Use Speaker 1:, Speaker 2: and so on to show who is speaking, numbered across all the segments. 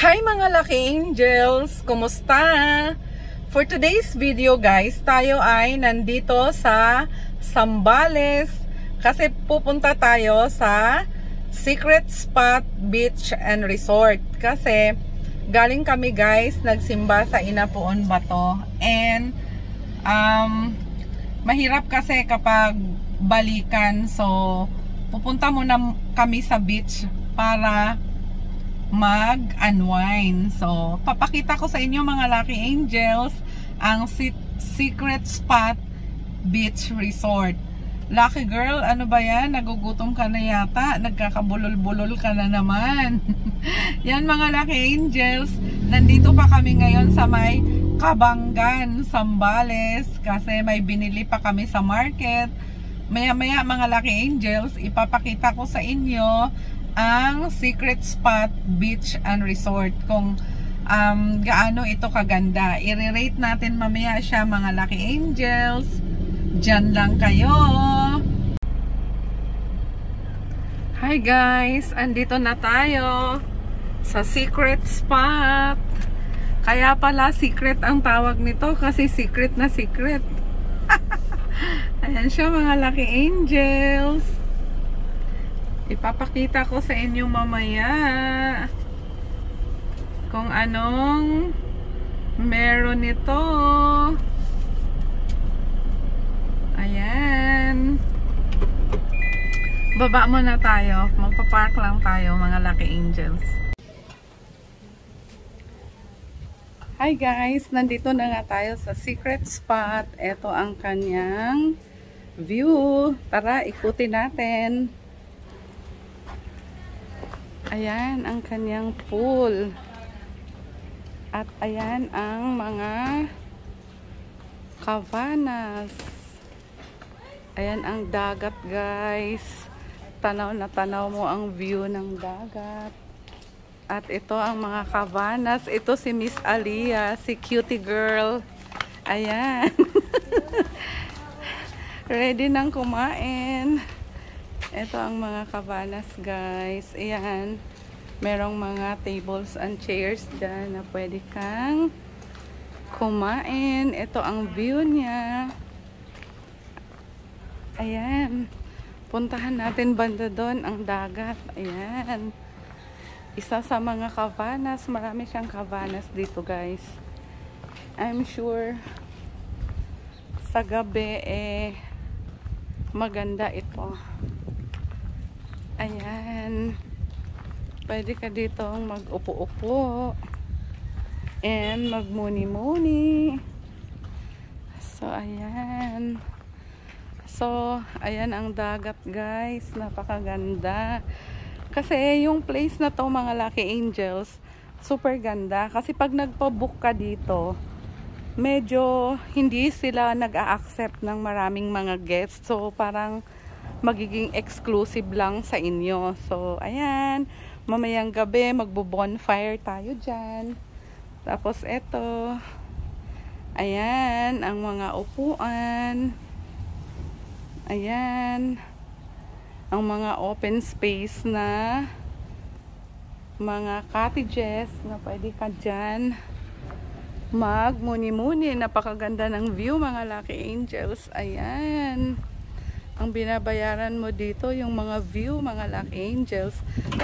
Speaker 1: Hi mga Lucky Angels! Kumusta? For today's video guys, tayo ay nandito sa Zambales kasi pupunta tayo sa Secret Spot Beach and Resort kasi galing kami guys, nagsimba sa Inapuon Bato and mahirap kasi kapag balikan, so pupunta muna kami sa beach para mag-unwind. So, papakita ko sa inyo mga Lucky Angels ang Secret Spot Beach Resort. Lucky girl, ano ba yan? Nagugutom ka na yata. Nagkakabulol-bulol ka na naman. Yan mga Lucky Angels. Nandito pa kami ngayon sa may Kabangan, Zambales. Kasi may binili pa kami sa market. Maya-maya mga Lucky Angels, ipapakita ko sa inyo ang Secret Spot Beach and Resort kung gaano ito kaganda. I-rate natin mamaya siya mga Lucky Angels. Diyan lang kayo. Hi guys, andito na tayo sa Secret Spot. Kaya pala secret ang tawag nito kasi secret na secret. Ayan siya mga Lucky Angels. Ipapakita ko sa inyo mamaya kung anong meron nito. Ayan. Baba muna tayo. Magpa-park lang tayo mga Lucky Angels. Hi guys, nandito na nga tayo sa Secret Spot. Ito ang kanyang view. Tara, ikutin natin. Ayan ang kanyang pool. At ayan ang mga cabanas. Ayan ang dagat guys. Tanaw na tanaw mo ang view ng dagat. At ito ang mga cabanas. Ito si Miss Alia, si cutie girl. Ayan. Ready nang kumain. Ito ang mga cabanas guys. Ayan. Merong mga tables and chairs dyan na pwede kang kumain. Ito ang view niya. Ayan. Puntahan natin banda doon ang dagat. Ayan. Isa sa mga cabanas. Marami siyang cabanas dito guys. I'm sure sa gabi maganda ito. Ayan. Pwede ka ditong mag-upo-upo and magmuni-muni. So, ayan. So, ayan ang dagat guys. Napakaganda. Kasi yung place na to mga Lucky Angels, super ganda. Kasi pag nagpa-book ka dito, medyo hindi sila nag-a-accept ng maraming mga guests. So, parang magiging exclusive lang sa inyo. So, ayan. Mamayang gabi, magbo-bonfire tayo dyan. Tapos, eto. Ayan, ang mga upuan. Ayan. Ang mga open space na mga cottages na pwede ka dyan magmuni-muni. Napakaganda ng view mga Lucky Angels. Ayan. Ang binabayaran mo dito yung mga view mga Lucky Angels.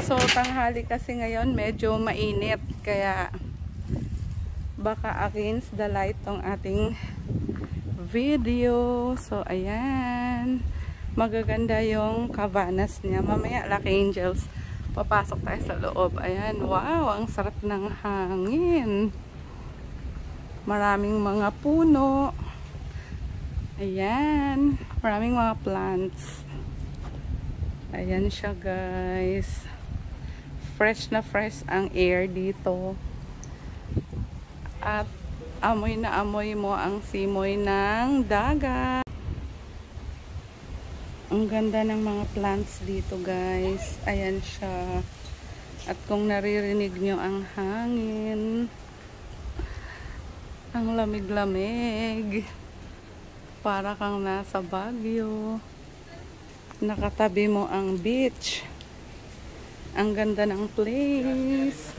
Speaker 1: So tanghali kasi ngayon medyo mainit kaya baka against the light tong ating video. So ayan, magaganda yung cabanas niya. Mamaya Lucky Angels, papasok tayo sa loob. Ayan, wow, ang sarap ng hangin. Maraming mga puno. Ayan, maraming mga plants. Ayan siya guys. Fresh na fresh ang air dito. At amoy na amoy mo ang simoy ng dagat. Ang ganda ng mga plants dito guys. Ayan siya. At kung naririnig nyo ang hangin, ang lamig-lamig. Para kang nasa Baguio. Nakatabi mo ang beach. Ang ganda ng place.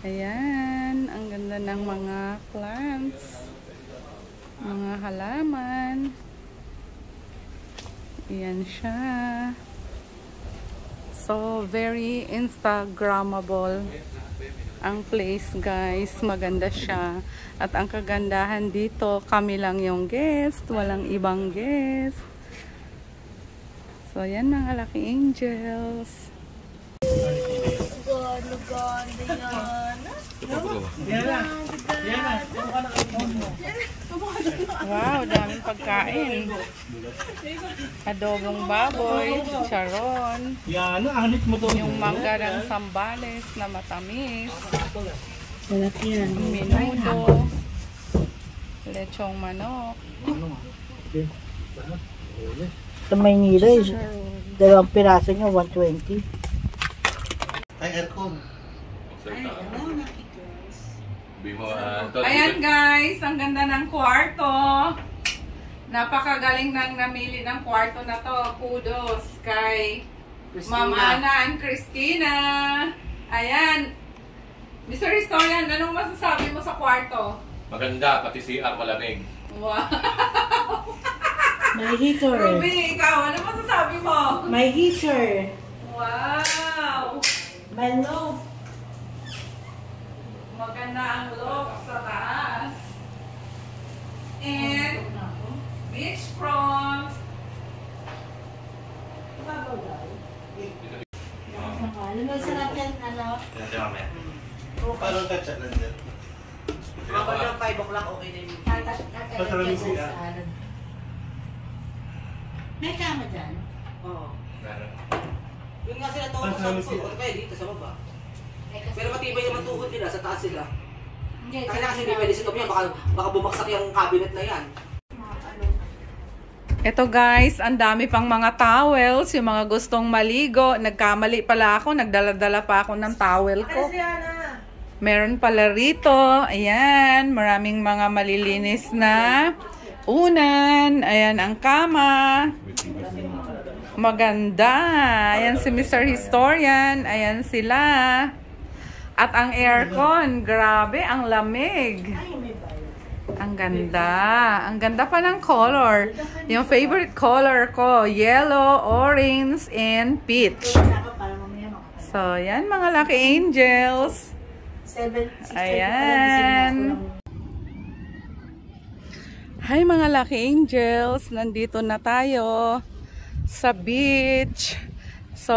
Speaker 1: Ayan, ang ganda ng mga plants, mga halaman. Ayan siya. So, very Instagrammable ang place, guys. Maganda siya. At ang kagandahan dito, kami lang yung guest. Walang ibang guest. So, ayan mga Lucky Angels. Wow, daming pagkain. Adobong baboy, charon. Yung mangga ng Sambales na matamis. Menudo. Lechong manok.
Speaker 2: Sa Maynila, 2 piraso nyo, 120.
Speaker 3: Ay, aircon.
Speaker 1: Ayan guys, ang ganda ng kwarto. Napakagaling nang namili ng kwarto na to. Kudos kay Ma'am Ana and Christina. Ayan. Mr. Historian, anong masasabi mo sa kwarto?
Speaker 4: Maganda, pati CR malamig.
Speaker 1: Wow.
Speaker 2: May heater.
Speaker 1: Ruby, ikaw, ano masasabi mo?
Speaker 2: May heater.
Speaker 1: Wow.
Speaker 2: May loaf.
Speaker 1: Maganda ang loft sa taas. And beachfront.
Speaker 2: Ano ba sarap yan? Ano?
Speaker 3: Parang kachat lang dyan.
Speaker 5: Ako ng 5 o'clock, okay na yun.
Speaker 3: Masalamig siya.
Speaker 2: May kama dyan?
Speaker 5: Oo.
Speaker 4: Meron.
Speaker 5: Yun nga sila tuhod sa tuhod, kaya dito sa baba. Pero matibay naman tuhod nila, sa taas sila. Kaya kasi hindi pwede sa yan, baka bumagsak yung cabinet na yan.
Speaker 1: Ito guys, ang dami pang mga towels. Yung mga gustong maligo. Nagkamali pala ako. Nagdala-dala pa ako ng towel ko. Meron pala rito. Ayan. Maraming mga malilinis na unan. Ayan ang kama. Maganda. Ayan si Mr. Historian. Ayan sila. At ang aircon. Grabe, ang lamig. Ang ganda. Ang ganda pa ng color. Yung favorite color ko, yellow, orange, and peach. So, yan mga Lucky Angels. Ayan. Hi mga Lucky Angels. Nandito na tayo sa beach. So,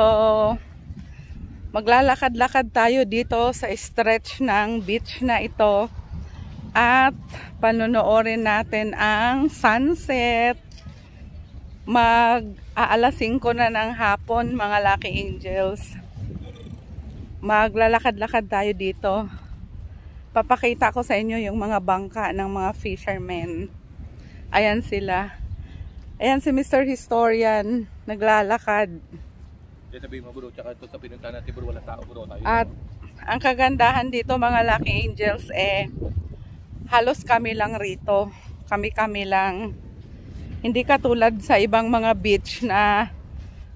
Speaker 1: maglalakad-lakad tayo dito sa stretch ng beach na ito. At panonoorin natin ang sunset. Mag-aalas 5 na ng hapon mga Lucky Angels. Maglalakad-lakad tayo dito. Papakita ko sa inyo yung mga bangka ng mga fishermen. Ayan sila. Ayan si Mr. Historian. Naglalakad. At ang kagandahan dito mga Lucky Angels halos kami lang rito. Kami lang. Hindi katulad sa ibang mga beach na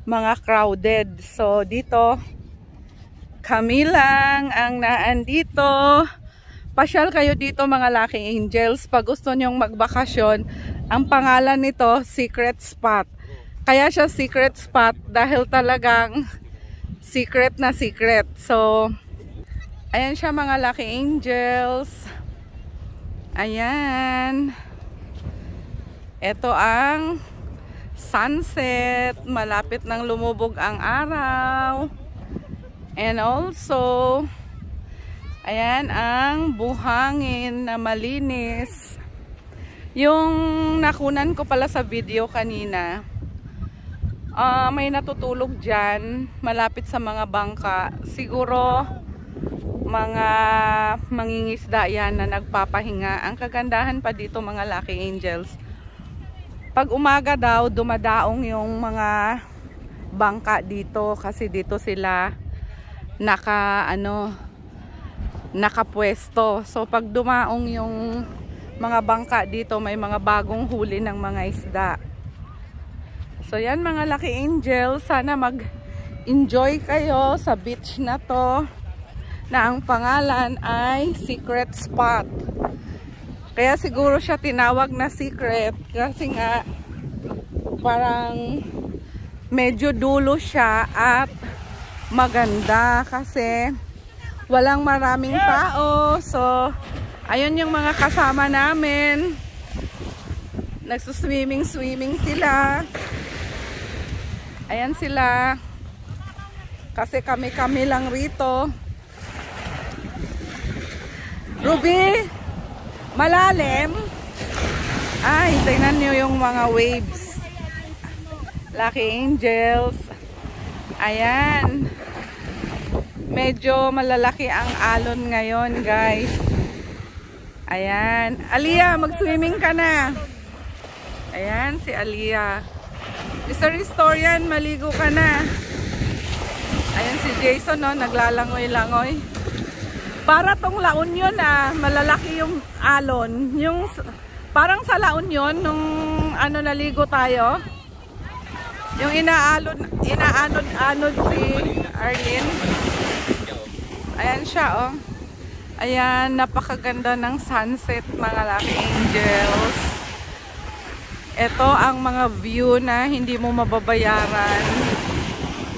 Speaker 1: mga crowded. So dito, kami lang ang naandito. Pasyal kayo dito mga Lucky Angels. Pag gusto nyong magbakasyon, ang pangalan nito, Secret Spot. Kaya siya secret spot dahil talagang secret na secret. So, ayan siya mga Lucky Angels. Ayan. Ito ang sunset. Malapit nang lumubog ang araw. And also, ayan ang buhangin na malinis. Yung nakunan ko pala sa video kanina, may natutulog dyan malapit sa mga bangka. Siguro mga mangingisda yan na nagpapahinga. Ang kagandahan pa dito mga Lucky Angels, pag umaga daw dumadaong yung mga bangka dito kasi dito sila nakapwesto. So pag dumaong yung mga bangka dito, may mga bagong huli ng mga isda. So yan mga Lucky Angels, sana mag-enjoy kayo sa beach na to. na ang pangalan ay Secret Spot. Kaya siguro siya tinawag na secret kasi nga parang medyo dulo siya at maganda kasi walang maraming tao. So, ayun yung mga kasama namin. Nagsuswimming sila. Ayan sila. Kasi kami lang rito. Ruby, malalim. Ay, tingnan nyo yung mga waves. Lucky Angels. Ayan. Medyo malalaki ang alon ngayon, guys. Ayan. Aliyah, mag-swimming ka na. Ayan, si Aliyah. Mr. Historian, maligo ka na. Ayan si Jason, no, naglalangoy-langoy. Para tong La Union, malalaki yung alon. Yung, parang sa La Union, nung naligo tayo. Yung inaanod si Arlene. Ayan siya, oh. Ayan, napakaganda ng sunset, mga Lucky Angels. Ito ang mga view na hindi mo mababayaran.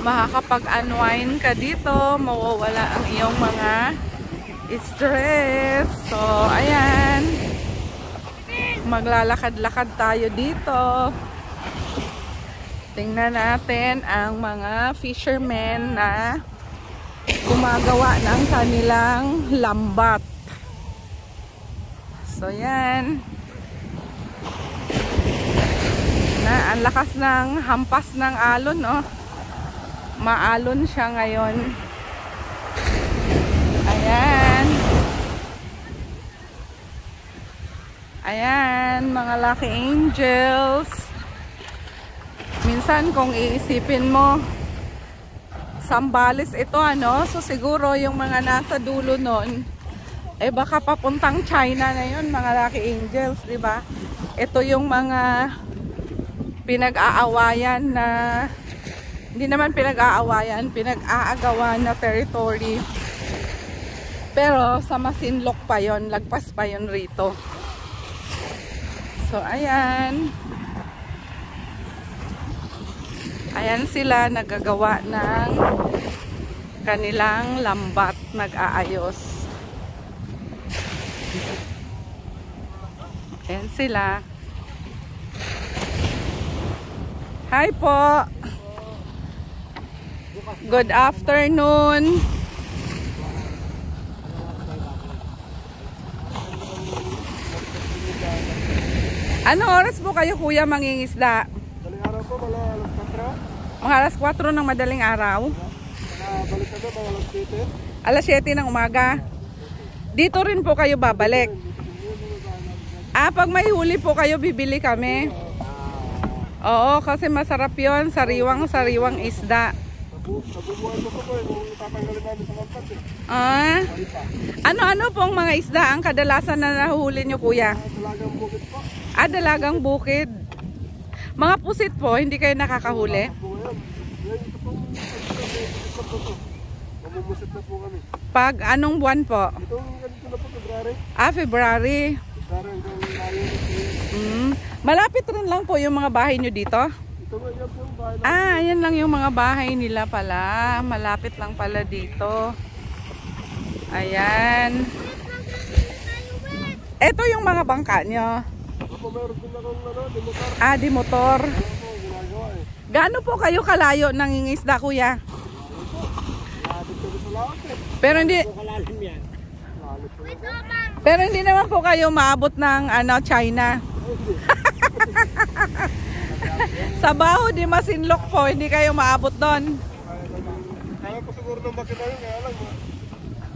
Speaker 1: Makakapag-unwind ka dito, mawawala ang iyong mga stress. So, ayan. Maglalakad-lakad tayo dito. Tingnan natin ang mga fishermen na gumagawa ng kanilang lambat. So, yan. Ang lakas ng hampas ng alon, no? Maalon siya ngayon. Ayan. Ayan, mga Lucky Angels. Minsan kung iisipin mo, Zambales ito, ano? So siguro yung mga nasa dulo nun, baka papuntang China na yun, mga Lucky Angels, di ba? Ito yung mga pinag-aawayan na, hindi naman pinag-aawayan, pinag-aagawan na territory. Pero sa Masinloc pa yon, lagpas pa yon rito. So ayan. Ayan sila nagagawa ng kanilang lambat, nag-aayos. Ayan sila. Hi po. Good afternoon. Anong oras po kayo, kuya, mangingisda?
Speaker 3: Madaling araw po, alas 4.
Speaker 1: Mga alas 4 ng madaling araw.
Speaker 3: Balik na ba,
Speaker 1: Alas
Speaker 3: alas 7?
Speaker 1: 7 ng umaga. Dito rin po kayo babalik. Pag may huli po kayo, bibili kami. Oo, kasi masarap yon, sariwang isda.
Speaker 3: Nabubuhay ko po kung tatanggalin namin sa lambat
Speaker 1: Ano-ano pong mga isda ang kadalasan na nahuhuli nyo, kuya?
Speaker 3: Dalagang bukid po.
Speaker 1: Dalagang bukid. Mga pusit po, hindi kayo nakakahuli?
Speaker 3: Ito pong mamumusit na po kami.
Speaker 1: Pag anong buwan po?
Speaker 3: Itong ganito na po, February.
Speaker 1: February.
Speaker 3: February hanggang Mayo.
Speaker 1: Malapit rin lang po yung mga bahay nyo dito?
Speaker 3: Ito nga yan po yung bahay.
Speaker 1: Ayan lang yung mga bahay nila pala. Malapit lang pala dito. Ayan. Ito yung mga bangka nyo.
Speaker 3: Ako meron din akong demotor.
Speaker 1: Demotor.
Speaker 3: Ano po, ginagawa eh.
Speaker 1: Gaano po kayo kalayo nangingisda, kuya?
Speaker 3: Dito sa laot eh.
Speaker 1: Pero hindi
Speaker 3: Kalalim yan. Lalit po yan.
Speaker 1: Pero hindi naman po kayo maabot ng China. Sa Baho di Masinloc po, hindi kayo maabot doon.
Speaker 3: Kaya po siguro nung bakit tayo, kaya lang.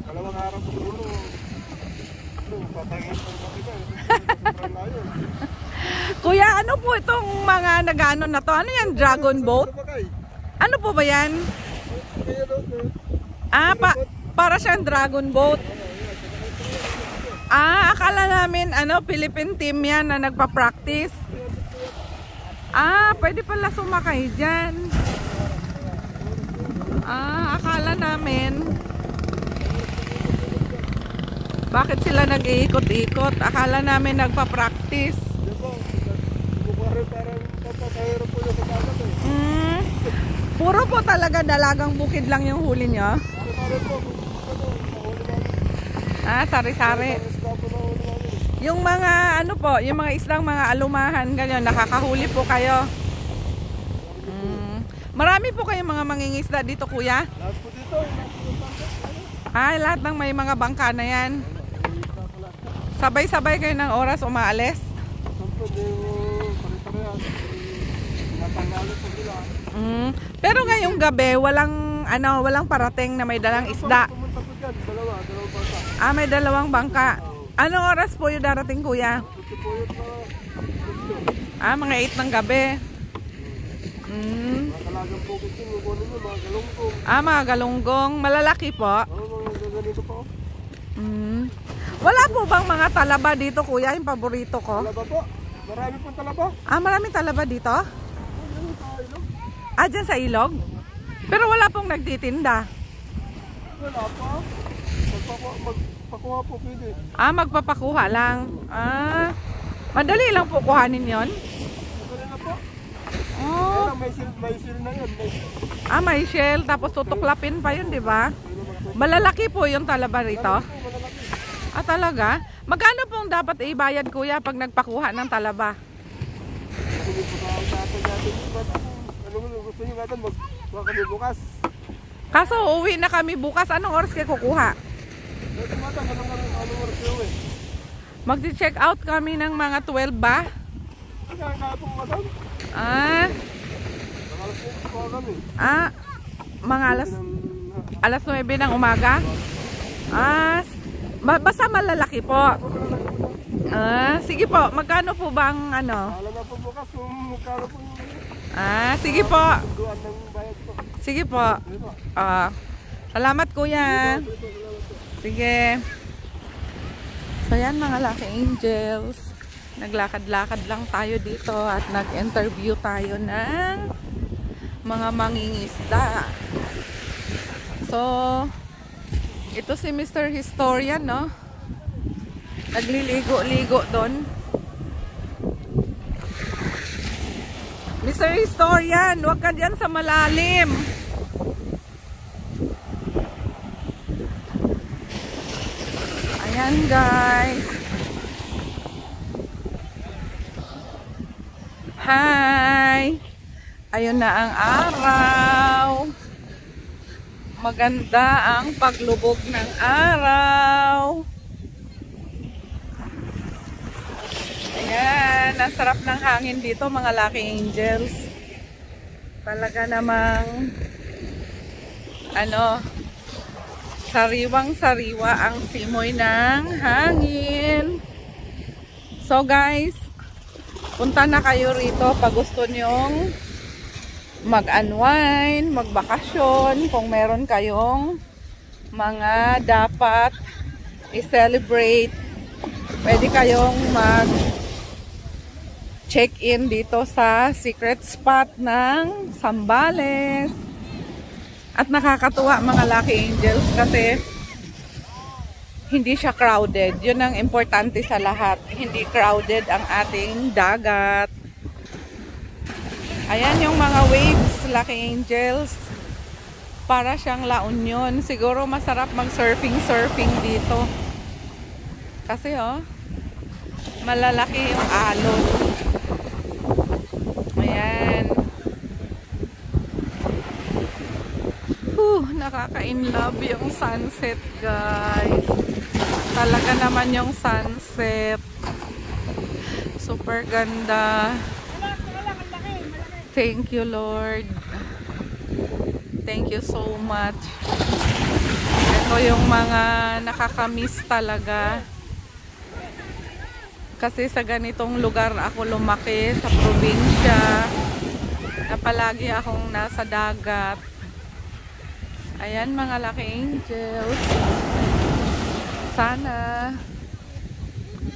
Speaker 3: Kalawang araw po siguro. Patangin po bakit tayo. Sobrang layo.
Speaker 1: Kuya, ano po itong mga nag-ano na to? Ano yan? Dragon boat? Ano po ba yan? Para siyang dragon boat. Akala namin Philippine team yan na nagpa-practice. Pwede pala sumakay dyan. Akala namin Bakit sila nag-iikot-ikot? Akala namin nagpa-practice.
Speaker 3: Di ba? Bukari parang papasahero po yung katagat eh.
Speaker 1: Puro po talaga dalagang bukid lang yung huli nyo?
Speaker 3: Sari-sari po. Mahuli namin.
Speaker 1: Sari-sari.
Speaker 3: Isda po nahuli namin.
Speaker 1: Yung mga ano po, yung mga islang mga alumahan, ganyan, nakakahuli po kayo. Marami po kayong mga mangingisda dito, kuya?
Speaker 3: Lahat po dito.
Speaker 1: Lahat ng may mga bangka na yan. Sabay-sabay kayo ng oras umaalis?
Speaker 3: Siyempre, di pare-parehan. Natangalit po sila.
Speaker 1: Pero ngayong gabi, walang parating na may dalang isda.
Speaker 3: Pumunta po dyan. Dalawang bangka.
Speaker 1: May dalawang bangka. Anong oras po yung darating, kuya?
Speaker 3: Ito po yung mga
Speaker 1: Mga 8 ng gabi.
Speaker 3: kalagang bukit yun. Yung kunin mo, mga galunggong.
Speaker 1: Mga galunggong. Malalaki po.
Speaker 3: Mga ganito po.
Speaker 1: Wala po bang mga talaba dito, kuya? Yung paborito ko.
Speaker 3: Talaba po. Marami pong talaba.
Speaker 1: Maraming talaba dito? Dyan sa ilog? Pero wala pong nagtitinda.
Speaker 3: Wala pa. Magpakuha po pwede.
Speaker 1: Magpapakuha lang. Madali lang po kuhanin yon.
Speaker 3: Madali na po.
Speaker 1: Oh.
Speaker 3: May seal na yun.
Speaker 1: May shell. Tapos tutuklapin pa yun, di ba? Malalaki po yung talaba rito. Talaga? Magkano pong dapat ibayad, kuya, pag nagpakuha ng talaba?
Speaker 3: Hindi po natin. Ano gusto nyo natin? Magkuha kami bukas.
Speaker 1: Kaso uuwi na kami bukas. Anong oras kayo kukuha?
Speaker 3: Ito mata, anong oras kayo eh?
Speaker 1: Magsi-check out kami ng mga 12 ba?
Speaker 3: Kaya po madam. Nakalas po kami.
Speaker 1: Mga alas 9 ng umaga? Basta malalaki po. Sige po, magkano po bang ano?
Speaker 3: Alam na po bukas kung magkano po yung
Speaker 1: sige po.
Speaker 3: duwan ng bayad po.
Speaker 1: Sige po. Salamat, kuya. Sige. So yan mga Lucky Angels. Naglakad-lakad lang tayo dito at nag-interview tayo ng mga mangingisda. So, ito si Mr. Historian, no? Nagliligo-ligo doon. Mr. Historian, huwag ka dyan sa malalim. Ayan, guys. Hi! Ayun na ang araw. Maganda ang paglubog ng araw. Ayan, ang sarap ng hangin dito mga Lucky Angels. Talaga namang sariwang-sariwa ang simoy ng hangin. So guys, punta na kayo rito pag gusto nyong mag-unwind, magbakasyon, kung meron kayong mga dapat i-celebrate. Pwede kayong mag-check-in dito sa secret spot ng Zambales. At nakakatuwa mga Lucky Angels kasi hindi siya crowded. Yun ang importante sa lahat. Hindi crowded ang ating dagat. Ayan yung mga waves, Lucky Angels. Para siyang La Union. Siguro masarap mag-surfing dito. Kasi malalaki yung alon. Ayan. Nakaka-inlove yung sunset, guys. Talaga naman yung sunset. Super ganda. Thank you, Lord. Thank you so much. Ito yung mga nakakamiss talaga. Kasi sa ganitong lugar ako lumaki, sa probinsya, na palagi akong nasa dagat. Ayan mga Lucky Angels. Sana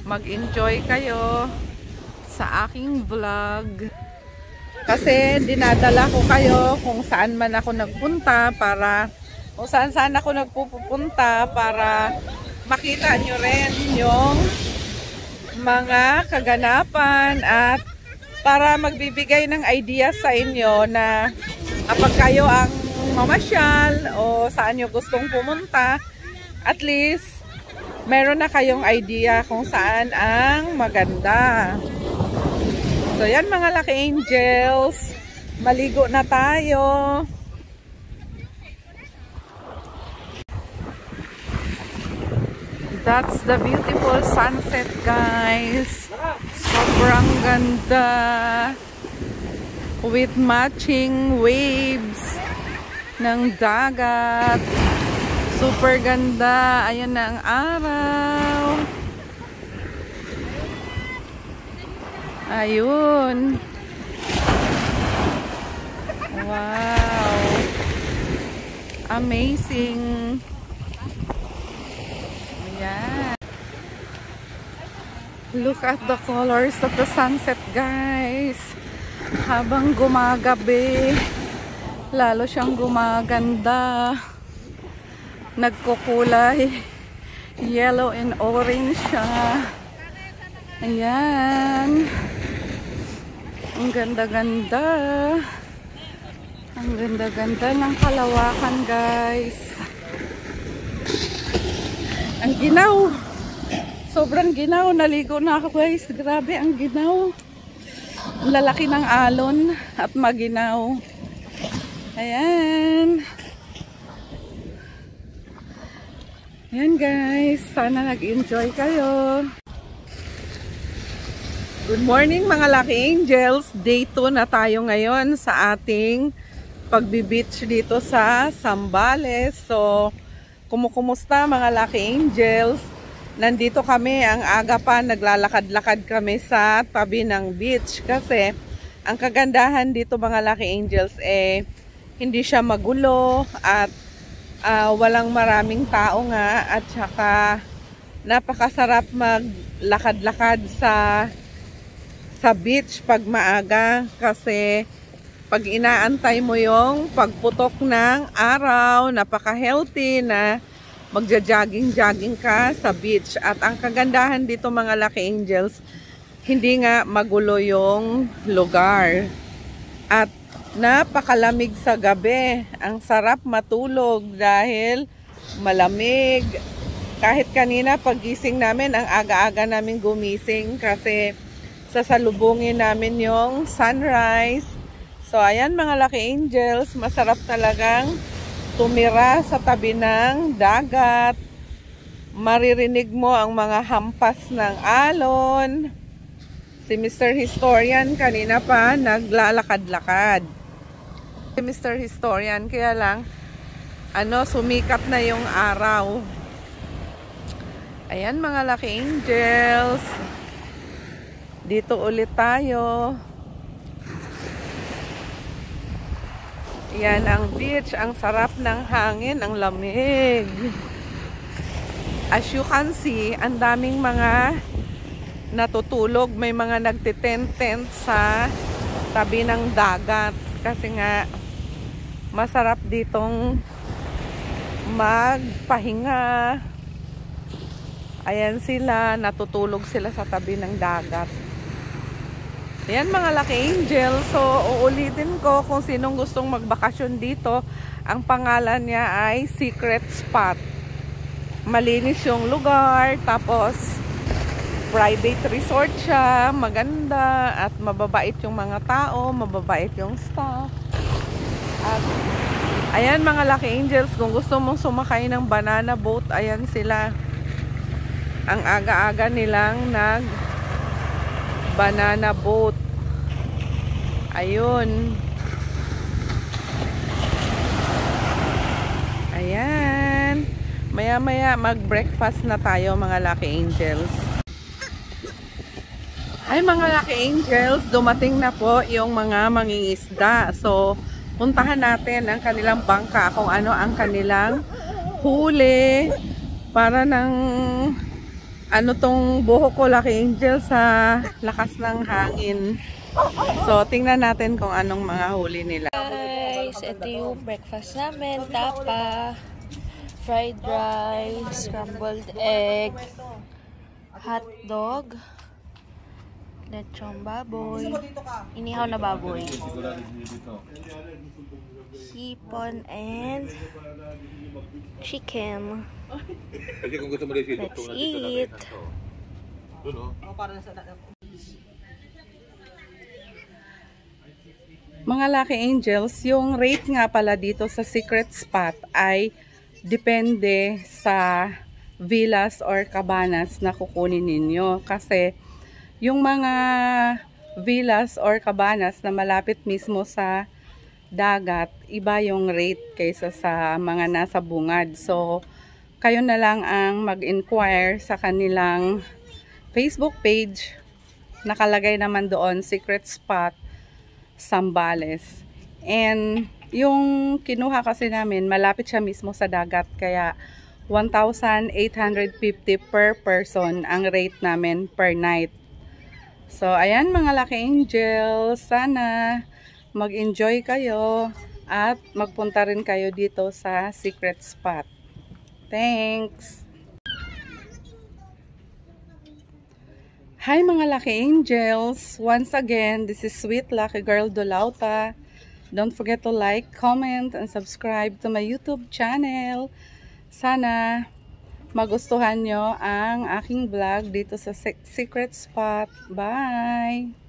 Speaker 1: mag-enjoy kayo sa aking vlog. Kasi dinadala ko kayo kung saan man ako nagpunta para kung saan ako nagpupunta para makita nyo rin yung mga kaganapan at para magbibigay ng idea sa inyo na kapag kayo ang mamasyal o saan nyo gustong pumunta, at least meron na kayong idea kung saan ang maganda. So yan mga Lucky Angels, maligo na tayo. That's the beautiful sunset, guys. Sobrang ganda. With matching waves ng dagat. Super ganda. Ayan na ang araw. Ayun. Wow. Amazing. Ayan. Look at the colors of the sunset, guys. Habang gumagabi, lalo siyang gumaganda. Nagkukulay yellow and orange siya. Ayan. Ang ganda-ganda. Ang ganda-ganda ng kalawakan, guys. Ang ginaw. Sobrang ginaw. Naligo na ako, guys. Grabe ang ginaw. Ang lalaki ng alon at maginaw. Ayan. Ayan, guys. Sana nag-enjoy kayo. Good morning mga Lucky Angels. Day 2 na tayo ngayon sa ating pagbi-beach dito sa Zambales. So, kumusta mga Lucky Angels? Nandito kami, ang aga pa, naglalakad-lakad kami sa tabi ng beach. Kasi, ang kagandahan dito mga Lucky Angels, hindi siya magulo at walang maraming tao nga. At saka, napakasarap maglakad-lakad sa beach pag maaga. Kasi, pag inaantay mo yung pagputok ng araw, napaka-healthy na magja-jogging ka sa beach. At ang kagandahan dito mga Lucky Angels, hindi nga magulo yung lugar. At napakalamig sa gabi. Ang sarap matulog dahil malamig. Kahit kanina paggising namin, ang aga-aga namin gumising kasi sasalubungin namin yung sunrise. So ayan mga Lucky Angels, masarap talagang tumira sa tabi ng dagat. Maririnig mo ang mga hampas ng alon. Si Mr. Historian kanina pa naglalakad-lakad. Si Mr. Historian, kaya lang sumikat na yung araw. Ayan mga Lucky Angels. Dito ulit tayo. Yan ang beach, ang sarap ng hangin, ang lamig. As you can see, ang daming mga natutulog, may mga nagtitent-tent sa tabi ng dagat. Kasi nga, masarap ditong magpahinga. Ayan sila, natutulog sila sa tabi ng dagat. Ayan mga Lucky Angel. So, uulitin ko kung sinong gustong magbakasyon dito. Ang pangalan niya ay Secret Spot. Malinis yung lugar. Tapos, private resort siya. Maganda. At mababait yung mga tao. Mababait yung staff. At, ayan mga Lucky Angels. Kung gusto mong sumakay ng banana boat, ayan sila. Ang aga-aga nilang banana boat. Ayun. Ayan. Maya-maya mag-breakfast na tayo mga Lucky Angels. Ay mga Lucky Angels, dumating na po yung mga mangingisda. So, puntahan natin ang kanilang bangka kung ano ang kanilang huli para ng tong buhok ko Lucky Angel sa lakas ng hangin. So, tingnan natin kung anong mga huli nila.
Speaker 6: Guys, ito yung breakfast namin. Tapa, fried rice, scrambled egg, hot dog, lechong baboy, inihaw na baboy, hipon, and chicken.
Speaker 3: Kasi kung gusto mo rin sito,
Speaker 6: Let's eat.
Speaker 1: Mga Lucky Angels, yung rate nga pala dito sa Secret Spot ay depende sa villas or cabanas na kukunin ninyo. Kasi yung mga villas or cabanas na malapit mismo sa dagat, iba yung rate kaysa sa mga nasa bungad. So, kayo na lang ang mag-inquire sa kanilang Facebook page. Nakalagay naman doon, Secret Spot Zambales. And yung kinuha kasi namin, malapit siya mismo sa dagat, kaya 1,850 per person ang rate namin per night. So ayan mga Lucky Angels, sana mag-enjoy kayo at magpunta rin kayo dito sa Secret Spot. Thanks! Hi mga Lucky Angels! Once again, this is Sweet Lucky Girl Dolauta. Don't forget to like, comment, and subscribe to my YouTube channel. Sana magustuhan nyo ang aking vlog dito sa Secret Spot. Bye!